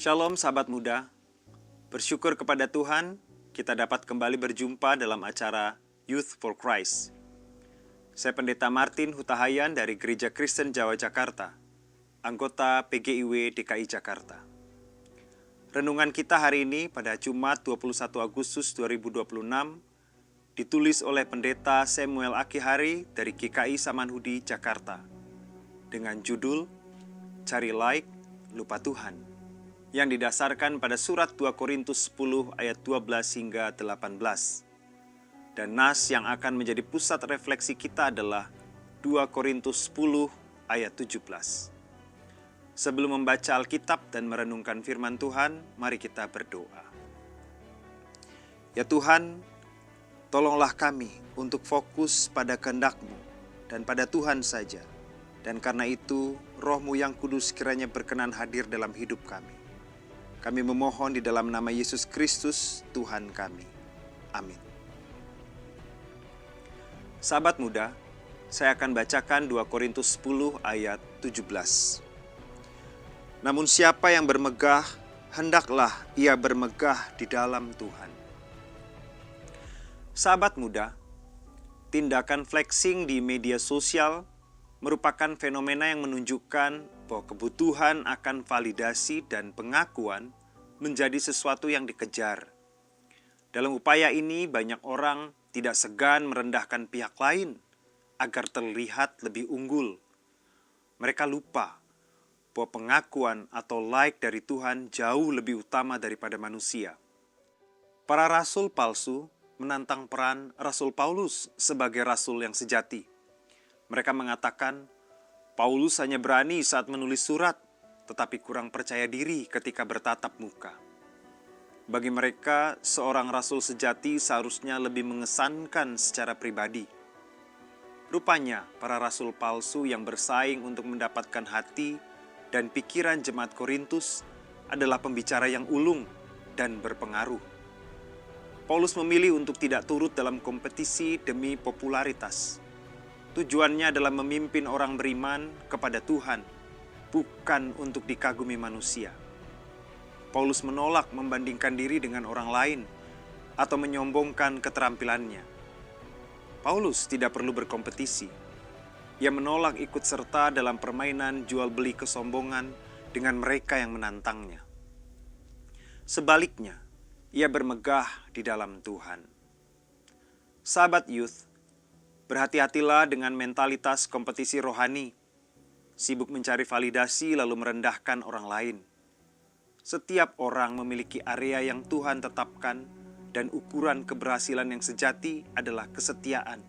Shalom sahabat muda, bersyukur kepada Tuhan kita dapat kembali berjumpa dalam acara Youth for Christ. Saya Pendeta Martin Hutahayan dari Gereja Kristen Jawa Jakarta, anggota PGIW DKI Jakarta. Renungan kita hari ini pada Jumat 21 Agustus 2026 ditulis oleh Pendeta Samuel Akihari dari GKI Samanhudi, Jakarta, dengan judul Cari Like, Lupa Tuhan, yang didasarkan pada surat 2 Korintus 10 ayat 12 hingga 18. Dan nas yang akan menjadi pusat refleksi kita adalah 2 Korintus 10 ayat 17. Sebelum membaca Alkitab dan merenungkan firman Tuhan, mari kita berdoa. Ya Tuhan, tolonglah kami untuk fokus pada kehendak-Mu dan pada Tuhan saja. Dan karena itu, Roh-Mu yang kudus kiranya berkenan hadir dalam hidup kami. Kami memohon di dalam nama Yesus Kristus, Tuhan kami. Amin. Sahabat muda, saya akan bacakan 2 Korintus 10 ayat 17. Namun siapa yang bermegah, hendaklah ia bermegah di dalam Tuhan. Sahabat muda, tindakan flexing di media sosial merupakan fenomena yang menunjukkan bahwa kebutuhan akan validasi dan pengakuan menjadi sesuatu yang dikejar. Dalam upaya ini, banyak orang tidak segan merendahkan pihak lain agar terlihat lebih unggul. Mereka lupa bahwa pengakuan atau like dari Tuhan jauh lebih utama daripada manusia. Para rasul palsu menantang peran Rasul Paulus sebagai rasul yang sejati. Mereka mengatakan, Paulus hanya berani saat menulis surat, tetapi kurang percaya diri ketika bertatap muka. Bagi mereka, seorang rasul sejati seharusnya lebih mengesankan secara pribadi. Rupanya, para rasul palsu yang bersaing untuk mendapatkan hati dan pikiran jemaat Korintus adalah pembicara yang ulung dan berpengaruh. Paulus memilih untuk tidak turut dalam kompetisi demi popularitas. Tujuannya adalah memimpin orang beriman kepada Tuhan, bukan untuk dikagumi manusia. Paulus menolak membandingkan diri dengan orang lain atau menyombongkan keterampilannya. Paulus tidak perlu berkompetisi. Ia menolak ikut serta dalam permainan jual beli kesombongan dengan mereka yang menantangnya. Sebaliknya, ia bermegah di dalam Tuhan. Sahabat youth, berhati-hatilah dengan mentalitas kompetisi rohani, sibuk mencari validasi lalu merendahkan orang lain. Setiap orang memiliki area yang Tuhan tetapkan dan ukuran keberhasilan yang sejati adalah kesetiaan,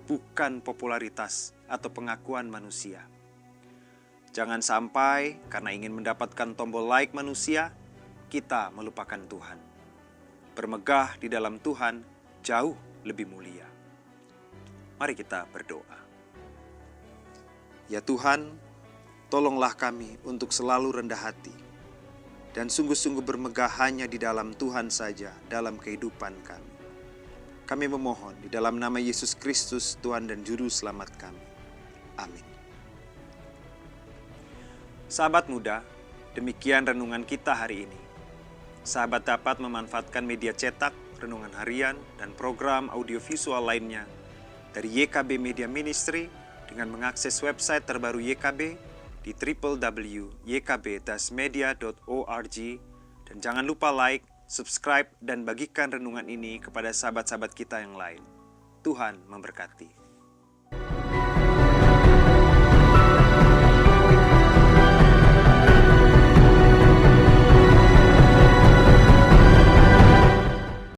bukan popularitas atau pengakuan manusia. Jangan sampai karena ingin mendapatkan tombol like manusia, kita melupakan Tuhan. Bermegah di dalam Tuhan jauh lebih mulia. Mari kita berdoa. Ya Tuhan, tolonglah kami untuk selalu rendah hati dan sungguh-sungguh bermegah hanya di dalam Tuhan saja dalam kehidupan kami. Kami memohon di dalam nama Yesus Kristus, Tuhan dan Juru Selamat kami. Amin. Sahabat muda, demikian renungan kita hari ini. Sahabat dapat memanfaatkan media cetak, renungan harian, dan program audiovisual lainnya dari YKB Media Ministry dengan mengakses website terbaru YKB di www.ykb-media.org, dan jangan lupa like, subscribe, dan bagikan renungan ini kepada sahabat-sahabat kita yang lain. Tuhan memberkati.